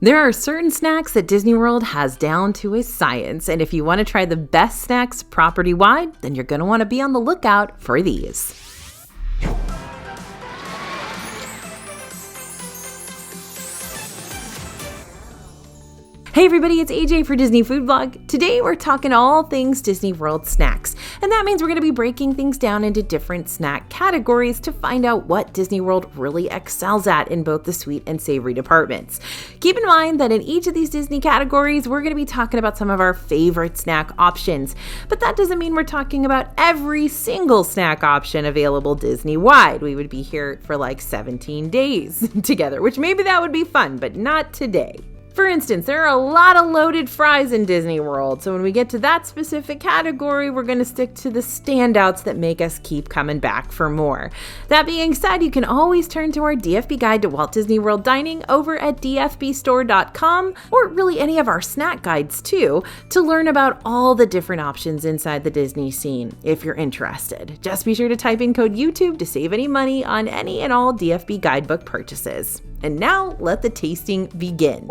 There are certain snacks that Disney World has down to a science, and if you want to try the best snacks property-wide, then you're going to want to be on the lookout for these. Hey everybody, it's AJ for Disney Food Vlog. Today we're talking all things Disney World snacks, and that means we're going to be breaking things down into different snack categories to find out what Disney World really excels at in both the sweet and savory departments. Keep in mind that in each of these Disney categories, we're going to be talking about some of our favorite snack options, but that doesn't mean we're talking about every single snack option available Disney-wide. We would be here for like 17 days together, which maybe that would be fun, but not today. For instance, there are a lot of loaded fries in Disney World, so when we get to that specific category, we're going to stick to the standouts that make us keep coming back for more. That being said, you can always turn to our DFB guide to Walt Disney World dining over at dfbstore.com, or really any of our snack guides too, to learn about all the different options inside the Disney scene if you're interested. Just be sure to type in code YouTube to save any money on any and all DFB guidebook purchases. And now, let the tasting begin.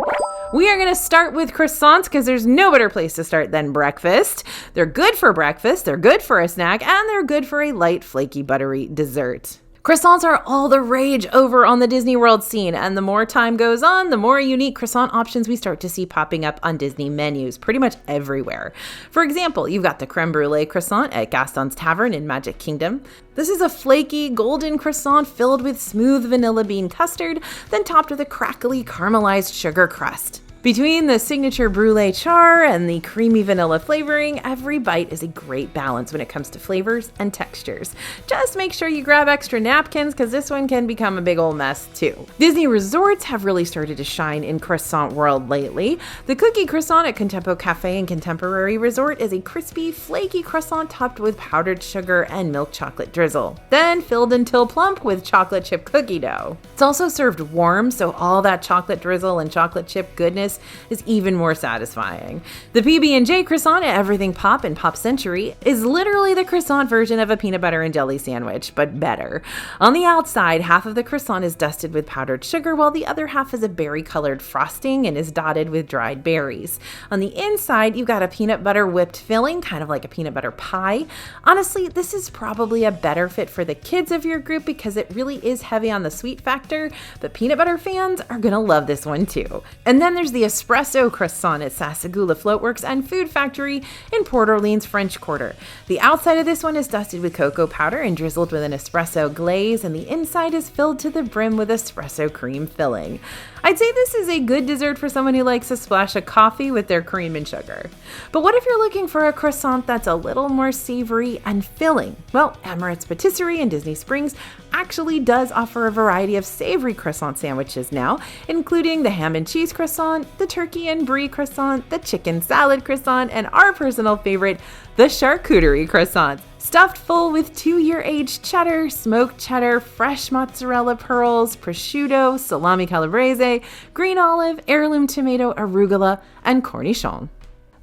We are going to start with croissants because there's no better place to start than breakfast. They're good for breakfast, they're good for a snack, and they're good for a light, flaky, buttery dessert. Croissants are all the rage over on the Disney World scene, and the more time goes on, the more unique croissant options we start to see popping up on Disney menus pretty much everywhere. For example, you've got the creme brulee croissant at Gaston's Tavern in Magic Kingdom. This is a flaky, golden croissant filled with smooth vanilla bean custard, then topped with a crackly, caramelized sugar crust. Between the signature brulee char and the creamy vanilla flavoring, every bite is a great balance when it comes to flavors and textures. Just make sure you grab extra napkins because this one can become a big old mess too. Disney resorts have really started to shine in croissant world lately. The cookie croissant at Contempo Cafe and Contemporary Resort is a crispy, flaky croissant topped with powdered sugar and milk chocolate drizzle, then filled until plump with chocolate chip cookie dough. It's also served warm, so all that chocolate drizzle and chocolate chip goodness is even more satisfying. The PB&J croissant at Everything Pop and Pop Century is literally the croissant version of a peanut butter and jelly sandwich, but better. On the outside, half of the croissant is dusted with powdered sugar, while the other half is a berry-colored frosting and is dotted with dried berries. On the inside, you've got a peanut butter whipped filling, kind of like a peanut butter pie. Honestly, this is probably a better fit for the kids of your group because it really is heavy on the sweet factor, but peanut butter fans are gonna love this one too. And then there's the espresso croissant at Sassagoula Floatworks and Food Factory in Port Orleans, French Quarter. The outside of this one is dusted with cocoa powder and drizzled with an espresso glaze, and the inside is filled to the brim with espresso cream filling. I'd say this is a good dessert for someone who likes a splash of coffee with their cream and sugar. But what if you're looking for a croissant that's a little more savory and filling? Well, Emirates Patisserie in Disney Springs actually does offer a variety of savory croissant sandwiches now, including the ham and cheese croissant, the turkey and brie croissant, the chicken salad croissant, and our personal favorite, the charcuterie croissant. Stuffed full with 2-year-aged cheddar, smoked cheddar, fresh mozzarella pearls, prosciutto, salami calabrese, green olive, heirloom tomato, arugula, and cornichon.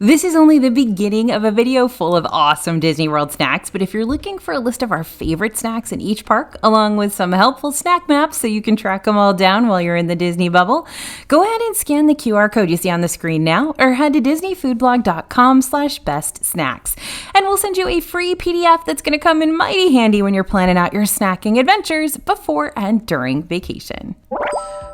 This is only the beginning of a video full of awesome Disney World snacks, but if you're looking for a list of our favorite snacks in each park, along with some helpful snack maps so you can track them all down while you're in the Disney bubble, go ahead and scan the QR code you see on the screen now, or head to disneyfoodblog.com/bestsnacks. And we'll send you a free PDF that's going to come in mighty handy when you're planning out your snacking adventures before and during vacation.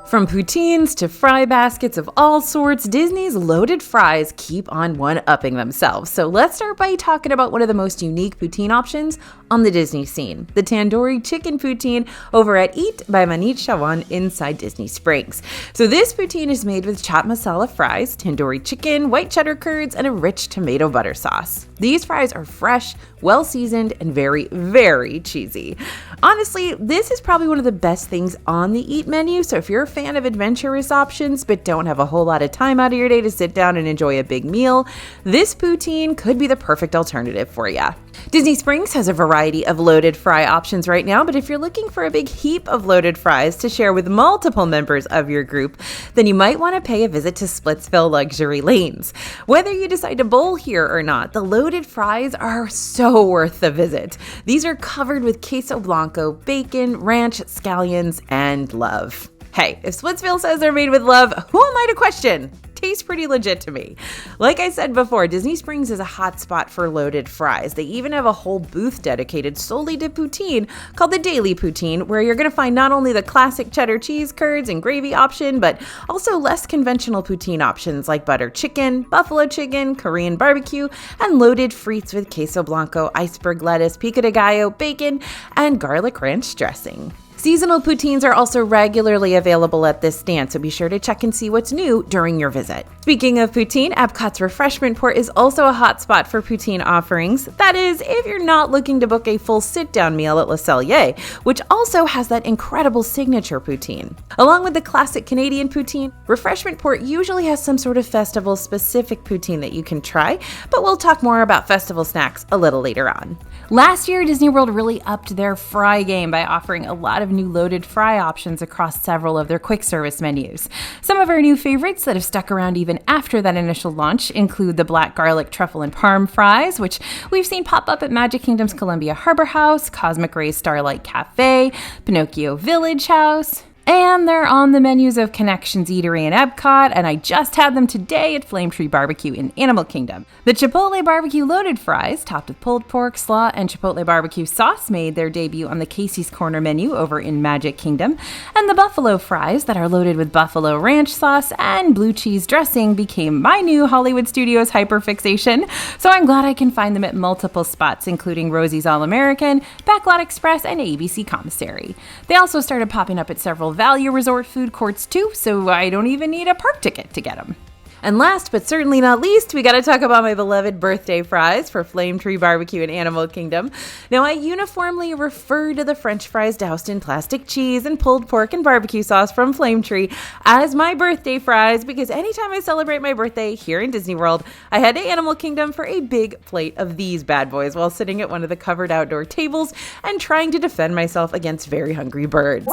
From poutines to fry baskets of all sorts, Disney's loaded fries keep on one-upping themselves. So let's start by talking about one of the most unique poutine options on the Disney scene, the tandoori chicken poutine over at Eat by Manit Shawan inside Disney Springs. So this poutine is made with chaat masala fries, tandoori chicken, white cheddar curds, and a rich tomato butter sauce. These fries are fresh, well-seasoned, and very, very cheesy. Honestly, this is probably one of the best things on the Eat menu, so if you're a fan of adventurous options but don't have a whole lot of time out of your day to sit down and enjoy a big meal, this poutine could be the perfect alternative for you. Disney Springs has a variety of loaded fry options right now, but if you're looking for a big heap of loaded fries to share with multiple members of your group, then you might want to pay a visit to Splitsville Luxury Lanes. Whether you decide to bowl here or not, the loaded fries are so worth the visit. These are covered with queso blanco, bacon, ranch, scallions, and love. Hey, if Splitsville says they're made with love, who am I to question? Tastes pretty legit to me. Like I said before, Disney Springs is a hot spot for loaded fries. They even have a whole booth dedicated solely to poutine called the Daily Poutine, where you're going to find not only the classic cheddar cheese curds and gravy option, but also less conventional poutine options like butter chicken, buffalo chicken, Korean barbecue, and loaded frites with queso blanco, iceberg lettuce, pico de gallo, bacon, and garlic ranch dressing. Seasonal poutines are also regularly available at this stand, so be sure to check and see what's new during your visit. Speaking of poutine, Epcot's refreshment port is also a hot spot for poutine offerings. That is, if you're not looking to book a full sit-down meal at Le Cellier, which also has that incredible signature poutine. Along with the classic Canadian poutine, refreshment port usually has some sort of festival-specific poutine that you can try, but we'll talk more about festival snacks a little later on. Last year, Disney World really upped their fry game by offering a lot of new loaded fry options across several of their quick service menus. Some of our new favorites that have stuck around even after that initial launch include the black garlic truffle and parm fries, which we've seen pop up at Magic Kingdom's Columbia Harbor House, Cosmic Ray's Starlight Cafe, Pinocchio Village House. And they're on the menus of Connections Eatery in Epcot, and I just had them today at Flame Tree Barbecue in Animal Kingdom. The Chipotle Barbecue Loaded Fries, topped with pulled pork, slaw, and Chipotle Barbecue sauce, made their debut on the Casey's Corner menu over in Magic Kingdom. And the Buffalo Fries, that are loaded with Buffalo Ranch sauce and blue cheese dressing, became my new Hollywood Studios hyperfixation, so I'm glad I can find them at multiple spots, including Rosie's All-American, Backlot Express, and ABC Commissary. They also started popping up at several value resort food courts too, so I don't even need a park ticket to get them. And last but certainly not least, we got to talk about my beloved birthday fries for Flame Tree Barbecue in Animal Kingdom. Now, I uniformly refer to the French fries doused in plastic cheese and pulled pork and barbecue sauce from Flame Tree as my birthday fries because anytime I celebrate my birthday here in Disney World, I head to Animal Kingdom for a big plate of these bad boys while sitting at one of the covered outdoor tables and trying to defend myself against very hungry birds.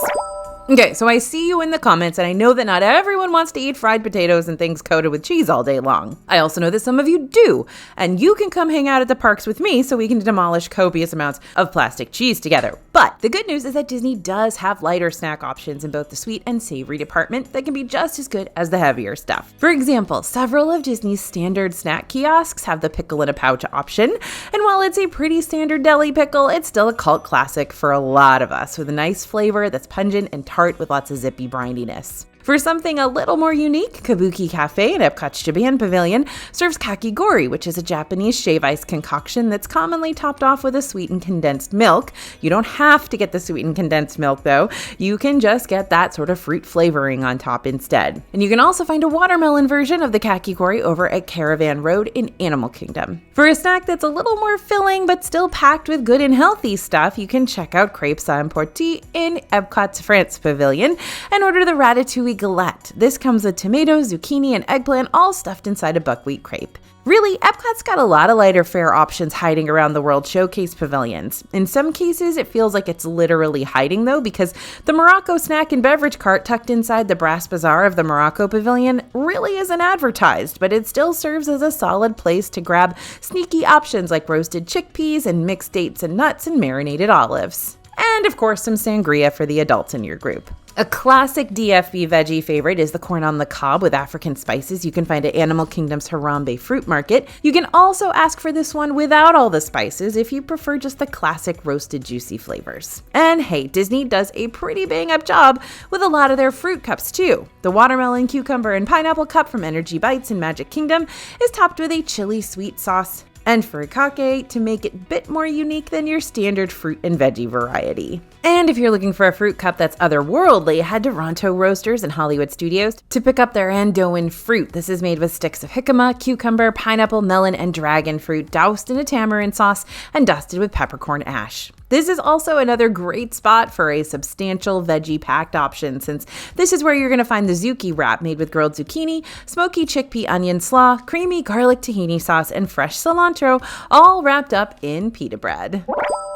Okay, so I see you in the comments, and I know that not everyone wants to eat fried potatoes and things coated with cheese all day long. I also know that some of you do, and you can come hang out at the parks with me so we can demolish copious amounts of plastic cheese together. But the good news is that Disney does have lighter snack options in both the sweet and savory department that can be just as good as the heavier stuff. For example, several of Disney's standard snack kiosks have the pickle in a pouch option, and while it's a pretty standard deli pickle, it's still a cult classic for a lot of us with a nice flavor that's pungent and tart with lots of zippy brininess. For something a little more unique, Kabuki Cafe in Epcot's Japan Pavilion serves kakigori, which is a Japanese shave ice concoction that's commonly topped off with a sweetened condensed milk. You don't have to get the sweetened condensed milk, though. You can just get that sort of fruit flavoring on top instead. And you can also find a watermelon version of the kakigori over at Caravan Road in Animal Kingdom. For a snack that's a little more filling but still packed with good and healthy stuff, you can check out Crepes à Emporter in Epcot's France Pavilion and order the Ratatouille Galette. This comes with tomatoes, zucchini, and eggplant all stuffed inside a buckwheat crepe. Really, Epcot's got a lot of lighter fare options hiding around the World Showcase pavilions. In some cases, it feels like it's literally hiding though, because the Morocco snack and beverage cart tucked inside the Brass Bazaar of the Morocco Pavilion really isn't advertised, but it still serves as a solid place to grab sneaky options like roasted chickpeas and mixed dates and nuts and marinated olives. And of course, some sangria for the adults in your group. A classic DFB veggie favorite is the corn on the cob with African spices you can find at Animal Kingdom's Harambe Fruit Market. You can also ask for this one without all the spices if you prefer just the classic roasted juicy flavors. And hey, Disney does a pretty bang-up job with a lot of their fruit cups too. The watermelon, cucumber, and pineapple cup from Energy Bites in Magic Kingdom is topped with a chili sweet sauce and furikake to make it a bit more unique than your standard fruit and veggie variety. And if you're looking for a fruit cup that's otherworldly, head to Ronto Roasters in Hollywood Studios to pick up their Andoan fruit. This is made with sticks of jicama, cucumber, pineapple, melon, and dragon fruit doused in a tamarind sauce and dusted with peppercorn ash. This is also another great spot for a substantial veggie-packed option, since this is where you're going to find the Zuki wrap made with grilled zucchini, smoky chickpea onion slaw, creamy garlic tahini sauce, and fresh cilantro, all wrapped up in pita bread.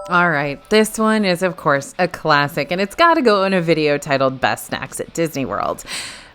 All right, this one is, of course, a classic, and it's got to go in a video titled Best Snacks at Disney World.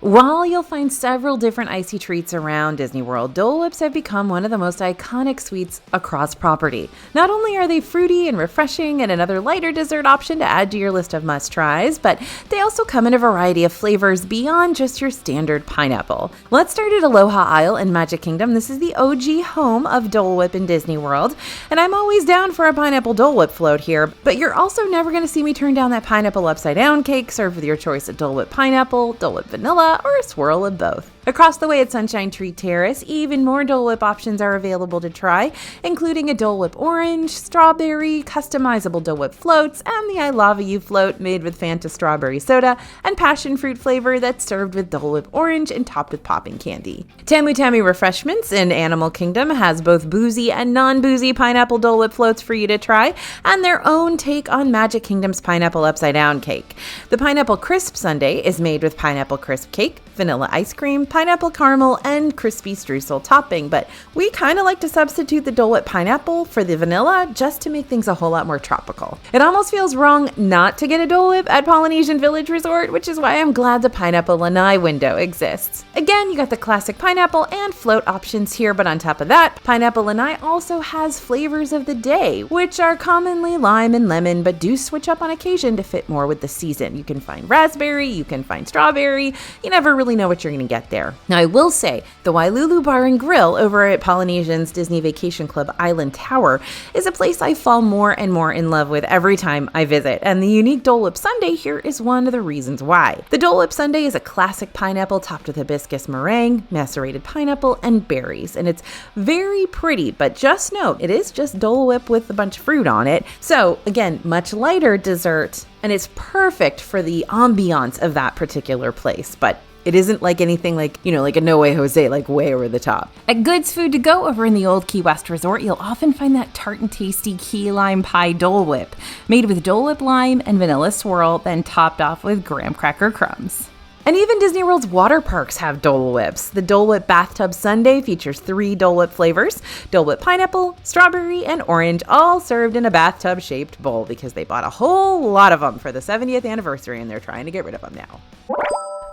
While you'll find several different icy treats around Disney World, Dole Whips have become one of the most iconic sweets across property. Not only are they fruity and refreshing and another lighter dessert option to add to your list of must-tries, but they also come in a variety of flavors beyond just your standard pineapple. Let's start at Aloha Isle in Magic Kingdom. This is the OG home of Dole Whip in Disney World, and I'm always down for a pineapple Dole Whip float here, but you're also never going to see me turn down that pineapple upside-down cake served with your choice of Dole Whip pineapple, Dole Whip vanilla, or a swirl of both. Across the way at Sunshine Tree Terrace, even more Dole Whip options are available to try, including a Dole Whip orange, strawberry, customizable Dole Whip floats, and the I Lava You float made with Fanta strawberry soda and passion fruit flavor that's served with Dole Whip orange and topped with popping candy. Tamu Tamu Refreshments in Animal Kingdom has both boozy and non-boozy pineapple Dole Whip floats for you to try, and their own take on Magic Kingdom's pineapple upside down cake. The Pineapple Crisp Sundae is made with pineapple crisp cake, vanilla ice cream, pineapple caramel, and crispy streusel topping, but we kind of like to substitute the Dole Whip pineapple for the vanilla just to make things a whole lot more tropical. It almost feels wrong not to get a Dole Whip at Polynesian Village Resort, which is why I'm glad the Pineapple Lanai window exists. Again, you got the classic pineapple and float options here, but on top of that, Pineapple Lanai also has flavors of the day, which are commonly lime and lemon, but do switch up on occasion to fit more with the season. You can find raspberry, you can find strawberry, you never really know what you're going to get there. Now, I will say, the Wailulu Bar and Grill over at Polynesian's Disney Vacation Club Island Tower is a place I fall more and more in love with every time I visit, and the unique Dole Whip sundae here is one of the reasons why. The Dole Whip sundae is a classic pineapple topped with hibiscus meringue, macerated pineapple, and berries, and it's very pretty, but just note, it is just Dole Whip with a bunch of fruit on it. So, again, much lighter dessert, and it's perfect for the ambiance of that particular place, but it isn't like anything like a No Way Jose, like way over the top. At Goods Food to Go over in the Old Key West Resort, you'll often find that tart and tasty key lime pie Dole Whip, made with Dole Whip lime and vanilla swirl, then topped off with graham cracker crumbs. And even Disney World's water parks have Dole Whips. The Dole Whip Bathtub Sundae features 3 Dole Whip flavors: Dole Whip pineapple, strawberry, and orange, all served in a bathtub-shaped bowl because they bought a whole lot of them for the 70th anniversary and they're trying to get rid of them now.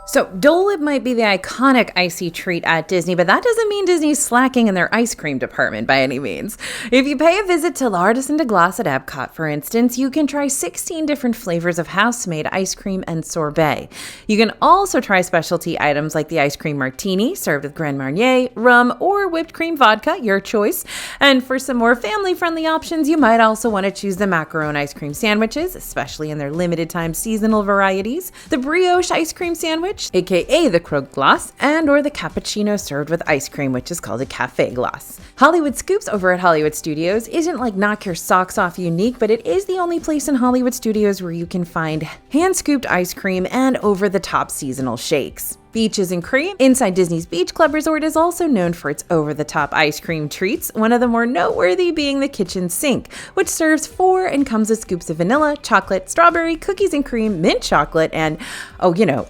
So Dole Whip might be the iconic icy treat at Disney, but that doesn't mean Disney's slacking in their ice cream department by any means. If you pay a visit to L'Artisan de Glace at Epcot, for instance, you can try 16 different flavors of house-made ice cream and sorbet. You can also try specialty items like the ice cream martini, served with Grand Marnier, rum, or whipped cream vodka, your choice. And for some more family-friendly options, you might also want to choose the macaron ice cream sandwiches, especially in their limited-time seasonal varieties, the brioche ice cream sandwich, aka the croque glace, and or the cappuccino served with ice cream, which is called a café glace. Hollywood Scoops over at Hollywood Studios isn't like knock your socks off unique, but it is the only place in Hollywood Studios where you can find hand-scooped ice cream and over-the-top seasonal shakes. Beaches and Cream inside Disney's Beach Club Resort is also known for its over-the-top ice cream treats, one of the more noteworthy being the kitchen sink, which serves 4 and comes with scoops of vanilla, chocolate, strawberry, cookies and cream, mint chocolate, and,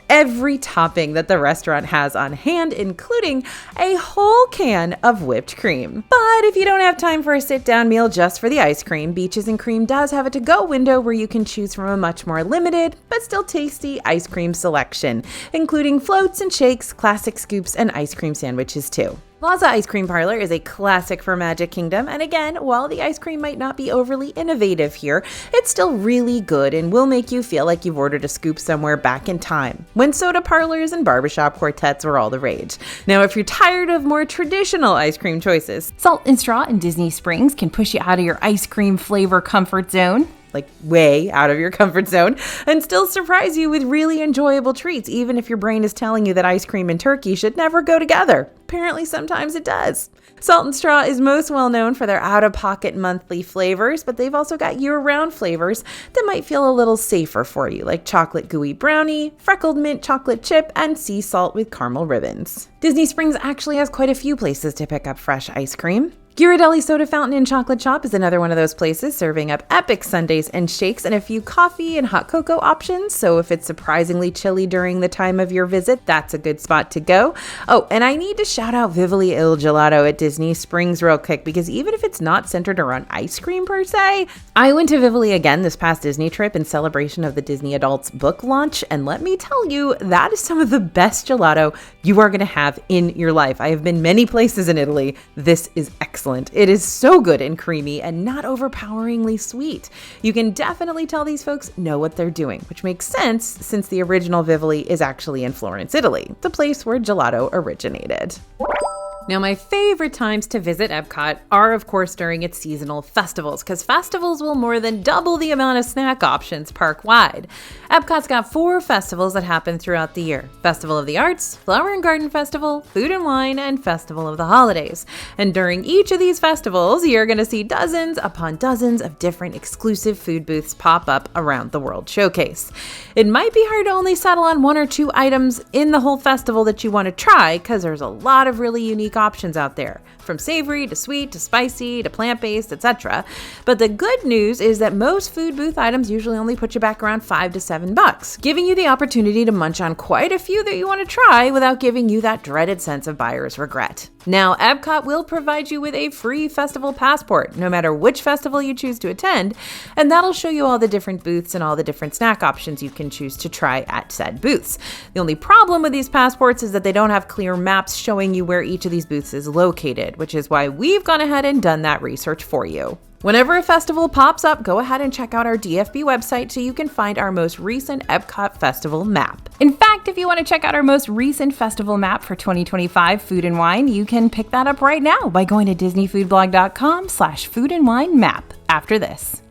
every topping that the restaurant has on hand, including a whole can of whipped cream. But if you don't have time for a sit-down meal just for the ice cream, Beaches and Cream does have a to-go window where you can choose from a much more limited, but still tasty ice cream selection, including floats and shakes, classic scoops, and ice cream sandwiches too. Plaza Ice Cream Parlor is a classic for Magic Kingdom, and again, while the ice cream might not be overly innovative here, it's still really good and will make you feel like you've ordered a scoop somewhere back in time, when soda parlors and barbershop quartets were all the rage. Now, if you're tired of more traditional ice cream choices, Salt and Straw in Disney Springs can push you out of your ice cream flavor comfort zone, like way out of your comfort zone, and still surprise you with really enjoyable treats, even if your brain is telling you that ice cream and turkey should never go together. Apparently, sometimes it does. Salt and Straw is most well known for their out-of-pocket monthly flavors, but they've also got year-round flavors that might feel a little safer for you, like chocolate gooey brownie, freckled mint chocolate chip, and sea salt with caramel ribbons. Disney Springs actually has quite a few places to pick up fresh ice cream. Ghirardelli Soda Fountain and Chocolate Shop is another one of those places serving up epic sundaes and shakes and a few coffee and hot cocoa options. So if it's surprisingly chilly during the time of your visit, that's a good spot to go. Oh, and I need to shout out Vivoli Il Gelato at Disney Springs real quick, because even if it's not centered around ice cream per se, I went to Vivoli again this past Disney trip in celebration of the Disney Adults book launch. And let me tell you, that is some of the best gelato you are going to have in your life. I have been many places in Italy. This is excellent. It is so good and creamy and not overpoweringly sweet. You can definitely tell these folks know what they're doing, which makes sense since the original Vivoli is actually in Florence, Italy, the place where gelato originated. Now, my favorite times to visit Epcot are, of course, during its seasonal festivals, because festivals will more than double the amount of snack options park-wide. Epcot's got 4 festivals that happen throughout the year: Festival of the Arts, Flower and Garden Festival, Food and Wine, and Festival of the Holidays. And during each of these festivals, you're going to see dozens upon dozens of different exclusive food booths pop up around the World Showcase. It might be hard to only settle on 1 or 2 items in the whole festival that you want to try, because there's a lot of really unique options out there, from savory to sweet to spicy to plant-based, etc. But the good news is that most food booth items usually only put you back around $5 to $7, giving you the opportunity to munch on quite a few that you want to try without giving you that dreaded sense of buyer's regret. Now, Epcot will provide you with a free festival passport, no matter which festival you choose to attend, and that'll show you all the different booths and all the different snack options you can choose to try at said booths. The only problem with these passports is that they don't have clear maps showing you where each of these booths is located, which is why we've gone ahead and done that research for you. Whenever a festival pops up, go ahead and check out our DFB website so you can find our most recent Epcot festival map. In fact, if you want to check out our most recent festival map for 2025 Food and Wine, you can pick that up right now by going to disneyfoodblog.com/foodandwinemap after this.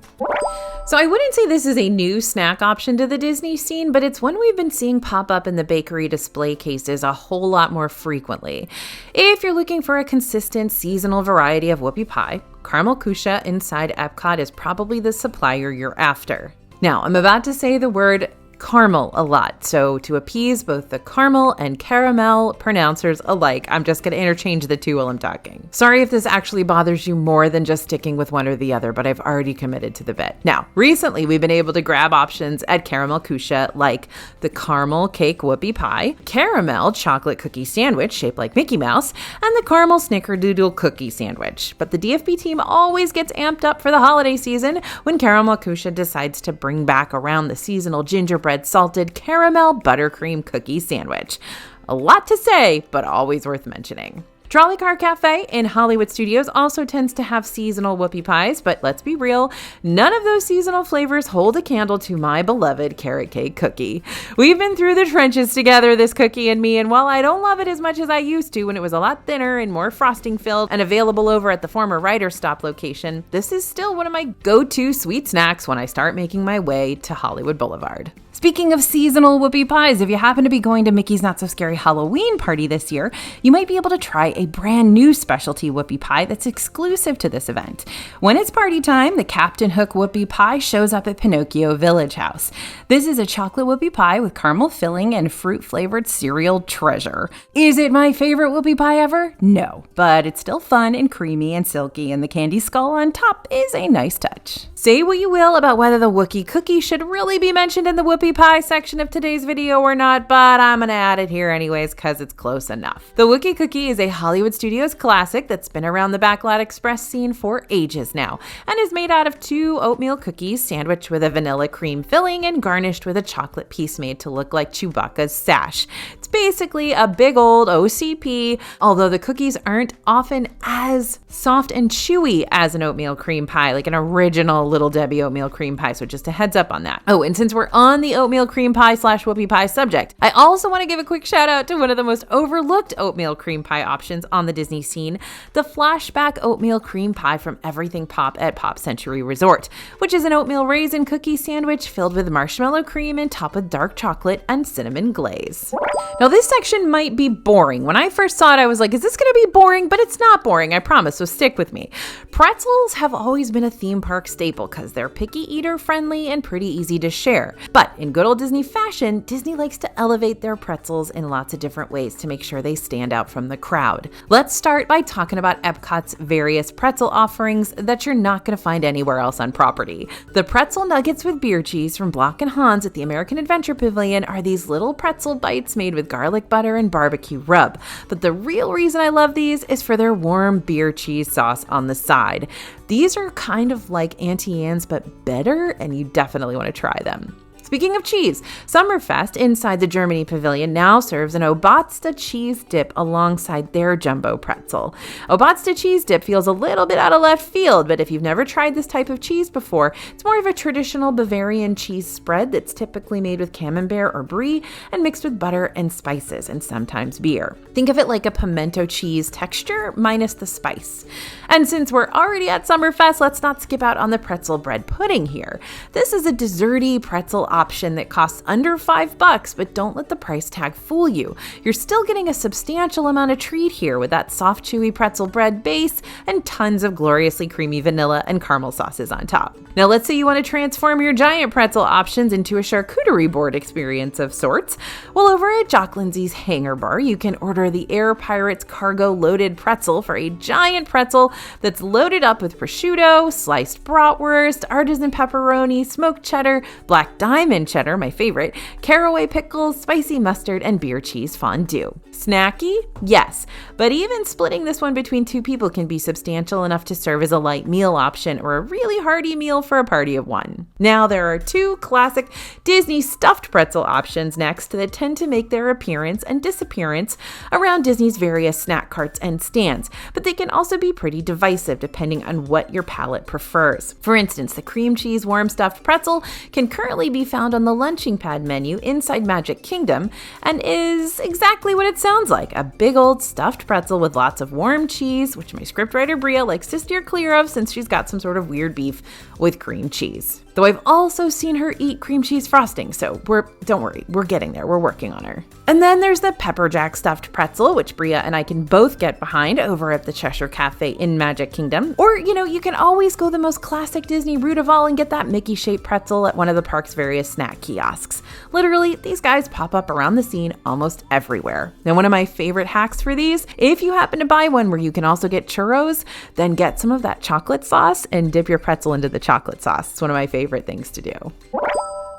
So I wouldn't say this is a new snack option to the Disney scene, but it's one we've been seeing pop up in the bakery display cases a whole lot more frequently. If you're looking for a consistent seasonal variety of whoopie pie, Caramel Kusha inside Epcot is probably the supplier you're after. Now, I'm about to say the word caramel a lot, so to appease both the caramel and caramel pronouncers alike, I'm just going to interchange the two while I'm talking. Sorry if this actually bothers you more than just sticking with one or the other, but I've already committed to the bit. Now, recently we've been able to grab options at Caramel Kusha like the caramel cake whoopie pie, caramel chocolate cookie sandwich shaped like Mickey Mouse, and the caramel snickerdoodle cookie sandwich. But the DFB team always gets amped up for the holiday season when Caramel Kusha decides to bring back around the seasonal gingerbread salted caramel buttercream cookie sandwich. A lot to say, but always worth mentioning. Trolley Car Cafe in Hollywood Studios also tends to have seasonal whoopie pies, but let's be real, none of those seasonal flavors hold a candle to my beloved carrot cake cookie. We've been through the trenches together, this cookie and me, and while I don't love it as much as I used to when it was a lot thinner and more frosting filled and available over at the former Writer's Stop location, this is still one of my go-to sweet snacks when I start making my way to Hollywood Boulevard. Speaking of seasonal whoopie pies, if you happen to be going to Mickey's Not So Scary Halloween party this year, you might be able to try a brand new specialty whoopie pie that's exclusive to this event. When it's party time, the Captain Hook whoopie pie shows up at Pinocchio Village House. This is a chocolate whoopie pie with caramel filling and fruit-flavored cereal treasure. Is it my favorite whoopie pie ever? No, but it's still fun and creamy and silky, and the candy skull on top is a nice touch. Say what you will about whether the Wookiee cookie should really be mentioned in the whoopie pie section of today's video or not, but I'm gonna add it here anyways because it's close enough. The Wookiee cookie is a Hollywood Studios classic that's been around the Backlot Express scene for ages now and is made out of 2 oatmeal cookies sandwiched with a vanilla cream filling and garnished with a chocolate piece made to look like Chewbacca's sash. It's basically a big old OCP, although the cookies aren't often as soft and chewy as an oatmeal cream pie, like an original Little Debbie oatmeal cream pie, so just a heads up on that. Oh, and since we're on the oatmeal cream pie / whoopie pie subject, I also want to give a quick shout out to one of the most overlooked oatmeal cream pie options on the Disney scene, the flashback oatmeal cream pie from Everything Pop at Pop Century Resort, which is an oatmeal raisin cookie sandwich filled with marshmallow cream and topped with dark chocolate and cinnamon glaze. Now this section might be boring. When I first saw it, I was like, is this going to be boring? But it's not boring, I promise, so stick with me. Pretzels have always been a theme park staple because they're picky eater friendly and pretty easy to share. But in In good old Disney fashion, Disney likes to elevate their pretzels in lots of different ways to make sure they stand out from the crowd. Let's start by talking about Epcot's various pretzel offerings that you're not going to find anywhere else on property. The pretzel nuggets with beer cheese from Block & Hans at the American Adventure Pavilion are these little pretzel bites made with garlic butter and barbecue rub. But the real reason I love these is for their warm beer cheese sauce on the side. These are kind of like Auntie Anne's but better, and you definitely want to try them. Speaking of cheese, Summerfest inside the Germany Pavilion now serves an Obatsta cheese dip alongside their jumbo pretzel. Obatsta cheese dip feels a little bit out of left field, but if you've never tried this type of cheese before, it's more of a traditional Bavarian cheese spread that's typically made with camembert or brie and mixed with butter and spices and sometimes beer. Think of it like a pimento cheese texture minus the spice. And since we're already at Summerfest, let's not skip out on the pretzel bread pudding here. This is a desserty pretzel option that costs under $5, but don't let the price tag fool you. You're still getting a substantial amount of treat here with that soft, chewy pretzel bread base and tons of gloriously creamy vanilla and caramel sauces on top. Now, let's say you want to transform your giant pretzel options into a charcuterie board experience of sorts. Well, over at Jock Lindsay's Hangar Bar, you can order the Air Pirates Cargo Loaded Pretzel for a giant pretzel that's loaded up with prosciutto, sliced bratwurst, artisan pepperoni, smoked cheddar, black diamond cheddar, my favorite, caraway pickles, spicy mustard, and beer cheese fondue. Snacky? Yes, but even splitting this one between two people can be substantial enough to serve as a light meal option or a really hearty meal for a party of one. Now, there are two classic Disney stuffed pretzel options next that tend to make their appearance and disappearance around Disney's various snack carts and stands, but they can also be pretty divisive depending on what your palate prefers. For instance, the cream cheese warm stuffed pretzel can currently be found on the lunching pad menu inside Magic Kingdom and is exactly what it sounds like, a big old stuffed pretzel with lots of warm cheese, which my scriptwriter Bria likes to steer clear of since she's got some sort of weird beef with cream cheese. Though I've also seen her eat cream cheese frosting, so don't worry, we're getting there, we're working on her. And then there's the pepper jack stuffed pretzel, which Bria and I can both get behind over at the Cheshire Cafe in Magic Kingdom. Or, you can always go the most classic Disney route of all and get that Mickey-shaped pretzel at one of the park's various snack kiosks. Literally, these guys pop up around the scene almost everywhere. Now, one of my favorite hacks for these, if you happen to buy one where you can also get churros, then get some of that chocolate sauce and dip your pretzel into the chocolate sauce. It's one of my favorite things to do.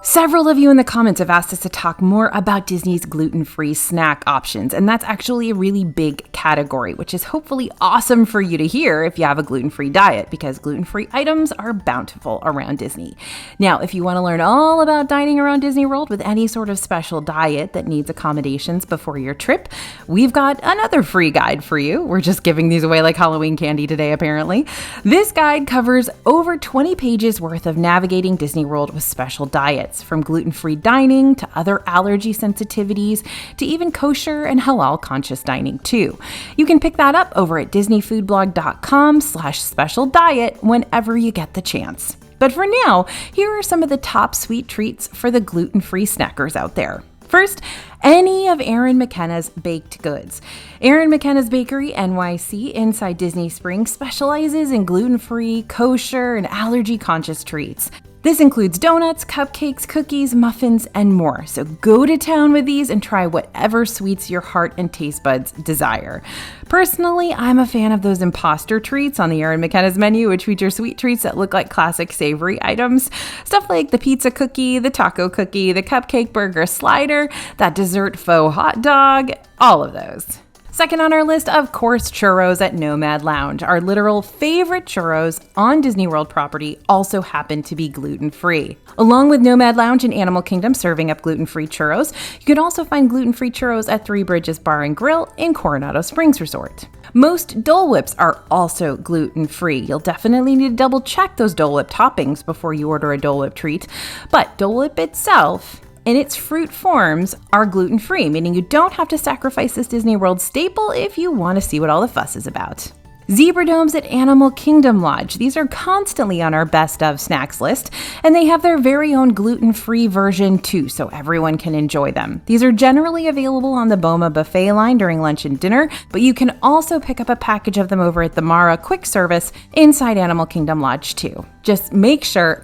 Several of you in the comments have asked us to talk more about Disney's gluten-free snack options, and that's actually a really big category, which is hopefully awesome for you to hear if you have a gluten-free diet, because gluten-free items are bountiful around Disney. Now, if you want to learn all about dining around Disney World with any sort of special diet that needs accommodations before your trip, we've got another free guide for you. We're just giving these away like Halloween candy today, apparently. This guide covers over 20 pages worth of navigating Disney World with special diets, from gluten-free dining to other allergy sensitivities to even kosher and halal conscious dining too. You can pick that up over at disneyfoodblog.com/special diet whenever you get the chance. But for now, here are some of the top sweet treats for the gluten-free snackers out there. First, any of Erin McKenna's baked goods. Erin McKenna's Bakery NYC inside Disney Springs specializes in gluten-free, kosher, and allergy-conscious treats. This includes donuts, cupcakes, cookies, muffins, and more. So go to town with these and try whatever sweets your heart and taste buds desire. Personally, I'm a fan of those imposter treats on the Erin McKenna's menu, which feature sweet treats that look like classic savory items. Stuff like the pizza cookie, the taco cookie, the cupcake burger slider, that dessert faux hot dog, all of those. Second on our list, of course, churros at Nomad Lounge. Our literal favorite churros on Disney World property also happen to be gluten-free. Along with Nomad Lounge and Animal Kingdom serving up gluten-free churros, you can also find gluten-free churros at Three Bridges Bar and Grill in Coronado Springs Resort. Most Dole Whips are also gluten-free. You'll definitely need to double check those Dole Whip toppings before you order a Dole Whip treat, but Dole Whip itself in its fruit forms are gluten-free, meaning you don't have to sacrifice this Disney World staple if you want to see what all the fuss is about. Zebra domes at Animal Kingdom Lodge. These are constantly on our best of snacks list, and they have their very own gluten-free version too, so everyone can enjoy them. These are generally available on the Boma buffet line during lunch and dinner, but you can also pick up a package of them over at the Mara quick service inside Animal Kingdom Lodge too. Just make sure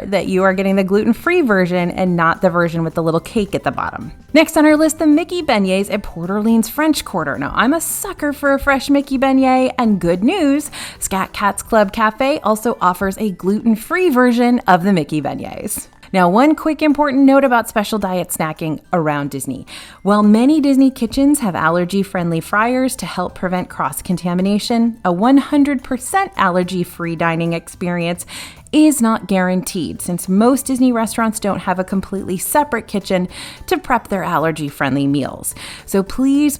that you are getting the gluten-free version and not the version with the little cake at the bottom. Next on our list, the Mickey beignets at Port Orleans French Quarter. Now, I'm a sucker for a fresh Mickey beignet, and good news, Scat Cats Club Cafe also offers a gluten-free version of the Mickey beignets. Now, one quick important note about special diet snacking around Disney. While many Disney kitchens have allergy-friendly fryers to help prevent cross-contamination, a 100% allergy-free dining experience is not guaranteed, since most Disney restaurants don't have a completely separate kitchen to prep their allergy-friendly meals. So please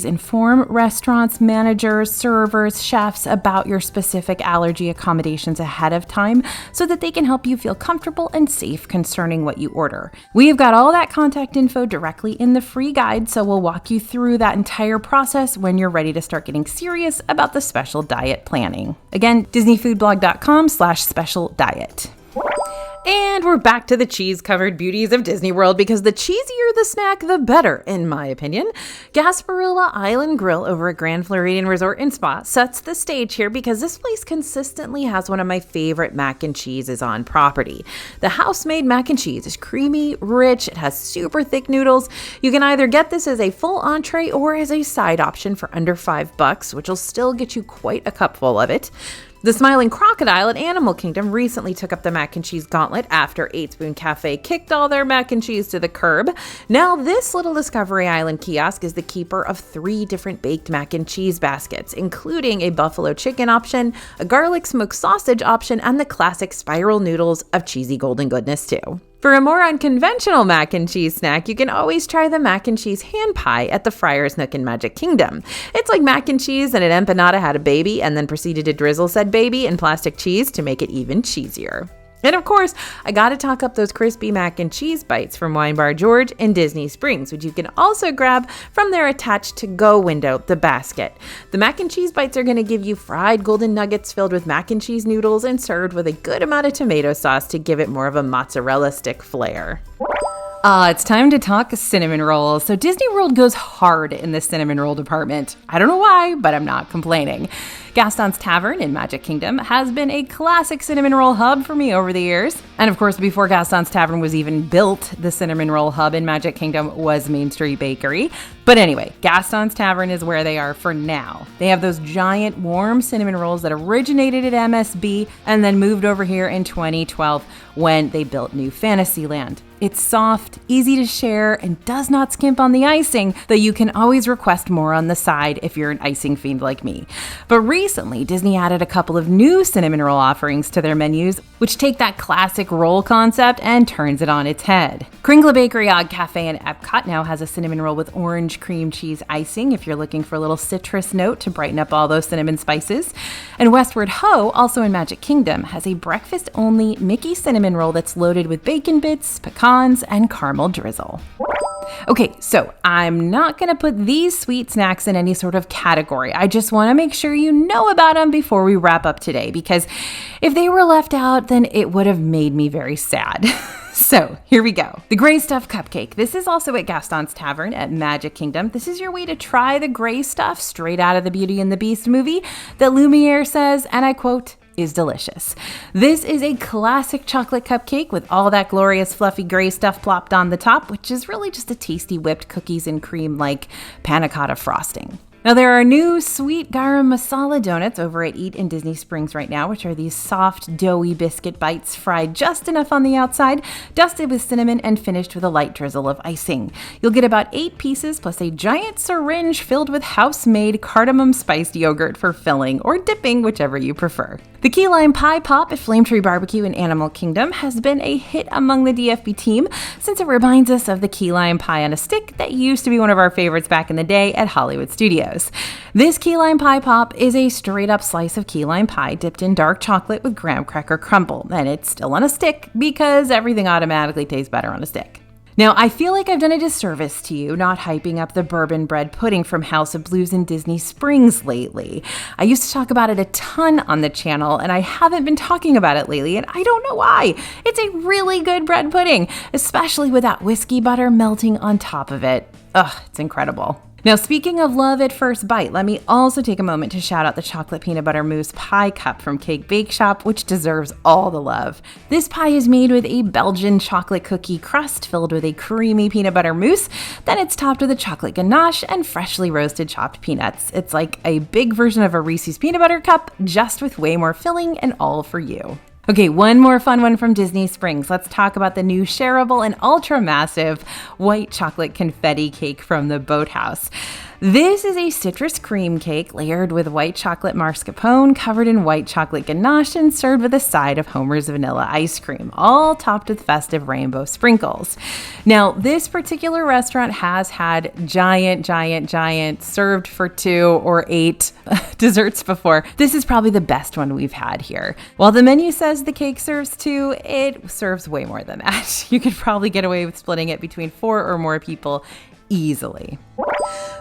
inform restaurants, managers, servers, chefs about your specific allergy accommodations ahead of time so that they can help you feel comfortable and safe concerning what you order. We have got all that contact info directly in the free guide, so we'll walk you through that entire process when you're ready to start getting serious about the special diet planning. Again, disneyfoodblog.com/special diet. And we're back to the cheese-covered beauties of Disney World, because the cheesier the snack, the better, in my opinion. Gasparilla Island Grill over at Grand Floridian Resort and Spa sets the stage here because this place consistently has one of my favorite mac and cheeses on property. The house-made mac and cheese is creamy, rich, it has super thick noodles. You can either get this as a full entree or as a side option for under $5, which will still get you quite a cupful of it. The Smiling Crocodile at Animal Kingdom recently took up the mac and cheese gauntlet after 8 Spoon Cafe kicked all their mac and cheese to the curb. Now this little Discovery Island kiosk is the keeper of 3 different baked mac and cheese baskets, including a buffalo chicken option, a garlic smoked sausage option, and the classic spiral noodles of cheesy golden goodness too. For a more unconventional mac and cheese snack, you can always try the mac and cheese hand pie at the Friar's Nook in Magic Kingdom. It's like mac and cheese and an empanada had a baby and then proceeded to drizzle said baby in plastic cheese to make it even cheesier. And of course, I gotta talk up those crispy mac and cheese bites from Wine Bar George in Disney Springs, which you can also grab from their attached to-go window, the basket. The mac and cheese bites are gonna give you fried golden nuggets filled with mac and cheese noodles and served with a good amount of tomato sauce to give it more of a mozzarella stick flair. It's time to talk cinnamon rolls. So Disney World goes hard in the cinnamon roll department. I don't know why, but I'm not complaining. Gaston's Tavern in Magic Kingdom has been a classic cinnamon roll hub for me over the years. And of course, before Gaston's Tavern was even built, the cinnamon roll hub in Magic Kingdom was Main Street Bakery. But anyway, Gaston's Tavern is where they are for now. They have those giant warm cinnamon rolls that originated at MSB and then moved over here in 2012 when they built New Fantasyland. It's soft, easy to share, and does not skimp on the icing, though you can always request more on the side if you're an icing fiend like me. But recently, Disney added a couple of new cinnamon roll offerings to their menus, which take that classic roll concept and turns it on its head. Kringle Bakery Odd Cafe in Epcot now has a cinnamon roll with orange cream cheese icing if you're looking for a little citrus note to brighten up all those cinnamon spices. And Westward Ho, also in Magic Kingdom, has a breakfast-only Mickey cinnamon roll that's loaded with bacon bits, pecans, and caramel drizzle. Okay, so I'm not going to put these sweet snacks in any sort of category. I just want to make sure you know about them before we wrap up today, because if they were left out, then it would have made me very sad. So here we go. The Gray Stuff Cupcake. This is also at Gaston's Tavern at Magic Kingdom. This is your way to try the gray stuff straight out of the Beauty and the Beast movie that Lumiere says, and I quote, is delicious. This is a classic chocolate cupcake with all that glorious fluffy gray stuff plopped on the top, which is really just a tasty whipped cookies and cream like panna cotta frosting. Now there are new sweet garam masala donuts over at Eat in Disney Springs right now, which are these soft, doughy biscuit bites fried just enough on the outside, dusted with cinnamon and finished with a light drizzle of icing. You'll get about 8 pieces plus a giant syringe filled with house-made cardamom spiced yogurt for filling or dipping, whichever you prefer. The Key Lime Pie Pop at Flame Tree Barbecue in Animal Kingdom has been a hit among the DFB team since it reminds us of the key lime pie on a stick that used to be one of our favorites back in the day at Hollywood Studios. This key lime pie pop is a straight up slice of key lime pie dipped in dark chocolate with graham cracker crumble, and it's still on a stick because everything automatically tastes better on a stick. Now, I feel like I've done a disservice to you not hyping up the bourbon bread pudding from House of Blues in Disney Springs lately. I used to talk about it a ton on the channel, and I haven't been talking about it lately, and I don't know why. It's a really good bread pudding, especially with that whiskey butter melting on top of it. Ugh, it's incredible. Now, speaking of love at first bite, let me also take a moment to shout out the chocolate peanut butter mousse pie cup from Cake Bake Shop, which deserves all the love. This pie is made with a Belgian chocolate cookie crust filled with a creamy peanut butter mousse. Then it's topped with a chocolate ganache and freshly roasted chopped peanuts. It's like a big version of a Reese's peanut butter cup, just with way more filling and all for you. Okay, one more fun one from Disney Springs. Let's talk about the new shareable and ultra massive white chocolate confetti cake from the Boathouse. This is a citrus cream cake layered with white chocolate mascarpone, covered in white chocolate ganache, and served with a side of Homer's vanilla ice cream, all topped with festive rainbow sprinkles. Now, this particular restaurant has had giant served for 2 or 8 desserts before. This is probably the best one we've had here. While the menu says the cake serves 2, it serves way more than that. You could probably get away with splitting it between 4 or more people easily.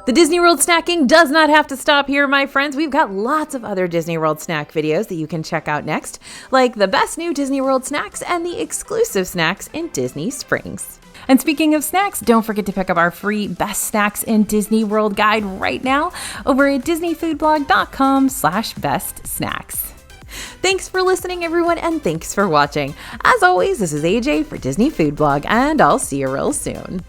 The Disney World snacking does not have to stop here, my friends. We've got lots of other Disney World snack videos that you can check out next, like the best new Disney World snacks and the exclusive snacks in Disney Springs. And speaking of snacks, don't forget to pick up our free Best Snacks in Disney World guide right now over at disneyfoodblog.com/bestsnacks. Thanks for listening, everyone, and thanks for watching. As always, this is AJ for Disney Food Blog, and I'll see you real soon.